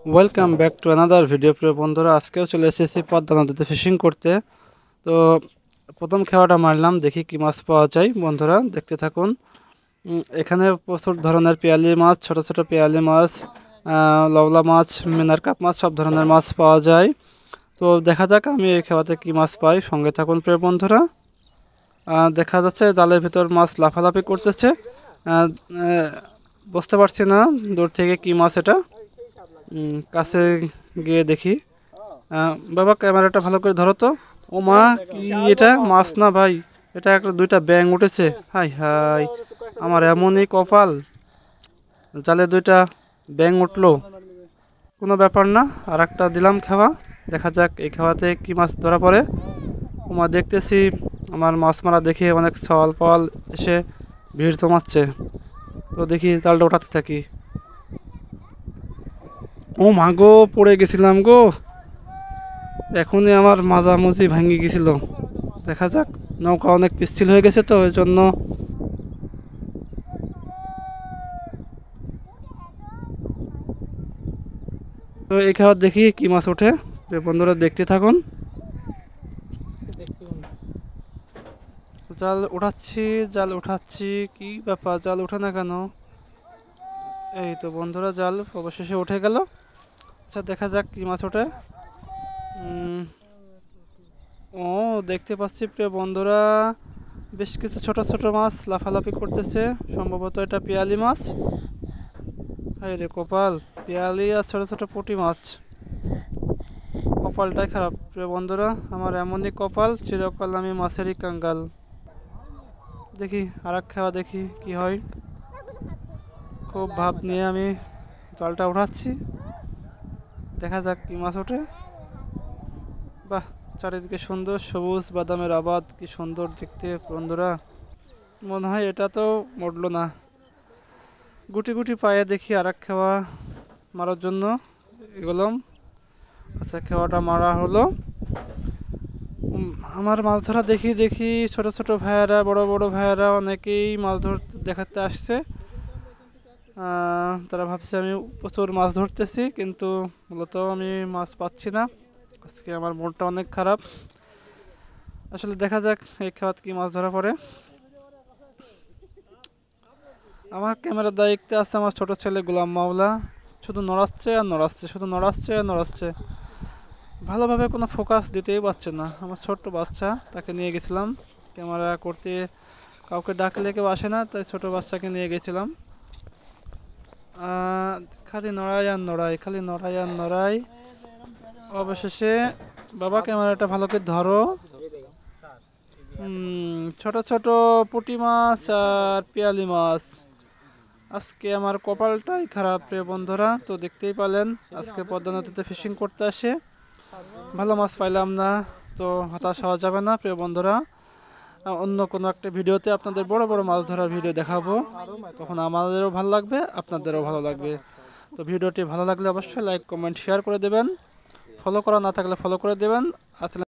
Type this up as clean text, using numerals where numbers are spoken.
Welcome back to another video. প্রিয় বন্ধুরা, আজকেও চলে এসেছি পদ্মা নদীতে ফিশিং করতে। তো প্রথম খেওয়াটা মারলাম, দেখি কি মাছ পাওয়া যায়। বন্ধুরা দেখতে থাকুন। এখানে প্রচুর ধরনের পেয়ালি মাছ, ছোট ছোট পেয়ালি মাছ, লওলা মাছ, মিনার কাপ মাছ, সব ধরনের মাছ পাওয়া যায়। তো দেখা যাক আমি এই খেওয়াতে কি মাছ পাই। সঙ্গে থাকুন প্রিয় বন্ধুরা। দেখা যাচ্ছে জালের ভিতর মাছ লাফালাফি করতেছে। আহ, আহ, বুঝতে পারছি না দূর থেকে কি মাছ এটা। কাছে গিয়ে দেখি। বাবা, ক্যামেরাটা ভালো করে ধরো তো। ও মা, কি এটা? মাছ না ভাই, এটা একটা দুইটা ব্যাঙ উঠেছে। হাই হাই, আমার এমনই কপাল, জালে দুইটা ব্যাঙ উঠলো। কোনো ব্যাপার না, আর একটা দিলাম খাওয়া। দেখা যাক এই খাওয়াতে কি মাছ ধরা পড়ে। ওমা, দেখতেছি আমার মাছ মারা দেখে অনেক সওয়াল পাওয়াল এসে ভিড় জমাচ্ছে। তো দেখি জালটা ওঠাতে থাকি। ও মা গো, পড়ে গেছিলাম গো। এখনই আমার মাঝামুঝি ভাঙে গেছিল। দেখা যাক, নৌকা অনেক পিচ্ছিল হয়ে গেছে তো ওই জন্য। তো এই খাবার দেখি কি মাছ ওঠে। বন্ধুরা দেখতে থাকুন। জাল উঠাচ্ছি, জাল উঠাচ্ছি, কি ব্যাপার জাল ওঠে না কেন? এই তো বন্ধুরা, জাল অবশেষে উঠে গেল। আচ্ছা, দেখা যাক কি মাছ ওঠে। উম, ও, দেখতে পাচ্ছি প্রিয় বন্ধুরা, বেশ কিছু ছোট ছোট মাছ লাফালাফি করতেছে। সম্ভবত এটা পিয়ালি মাছ। হায় রে কপাল, পিয়ালি আর ছোট ছোট পুঁটি মাছ। কপালটাই খারাপ প্রিয় বন্ধুরা, আমার এমনই কপাল, চিরকাল আমি মাছেরই কাঙ্গাল। দেখি আর এক খাওয়া, দেখি কি হয়। খুব ভাব নিয়ে আমি জালটা উঠাচ্ছি। দেখা যাক কি মাছ ওঠে। বাহ, চারিদিকে সুন্দর সবুজ বাদামের আবাদ, কি সুন্দর দেখতে বন্ধুরা। মনে হয় এটা তো মরলো না। গুটি গুটি পায়ে দেখি আর এক খাওয়া মারার জন্য এগোলাম। আচ্ছা, খাওয়াটা মারা হলো। উম, আমার মাছ ধরা দেখি দেখি ছোট ছোট ভাইয়েরা, বড় বড় ভাইয়েরা অনেকেই মাছ ধরতে দেখাতে আসছে। তারা ভাবছে আমি প্রচুর মাছ ধরতেছি, কিন্তু মূলত আমি মাছ পাচ্ছি না। আজকে আমার মনটা অনেক খারাপ। আসলে দেখা যাক এই খাওয়াত কি মাছ ধরা পড়ে। আমার ক্যামেরার দায়িত্বে আছে আমার ছোট ছেলে গোলাম মাওলা। শুধু নড়াচ্ছে আর নড়াচ্ছে, শুধু নড়াচ্ছে আর নড়াচ্ছে। ভালোভাবে কোনো ফোকাস দিতেই পারছে না। আমার ছোট্ট বাচ্চা, তাকে নিয়ে গেছিলাম ক্যামেরা করতে। কাউকে ডাকলে কেউ আসে না, তাই ছোট বাচ্চাকে নিয়ে গেছিলাম। আহ, খালি নড়াই আর নড়াই, খালি নড়াই আর নড়াই। অবশেষে, বাবা ক্যামেরাটা ভালো করে ধরো। ছোট ছোট পুঁটি মাছ আর পিয়ালি মাছ। আজকে আমার কপালটাই খারাপ প্রিয় বন্ধুরা। তো দেখতেই পেলেন, আজকে পদ্মা নদীতে ফিশিং করতে আসে ভালো মাছ পাইলাম না। তো হতাশ হওয়া যাবে না প্রিয় বন্ধুরা। অন্য কোনো একটা ভিডিওতে আপনাদের বড় বড় মাছ ধরার ভিডিও দেখাবো। তখন আমাদেরও ভালো লাগবে, আপনাদেরও ভালো লাগবে। তো ভিডিওটি ভালো লাগলে অবশ্যই লাইক কমেন্ট শেয়ার করে দেবেন। ফলো করা না থাকলে ফলো করে দেবেন। আসলে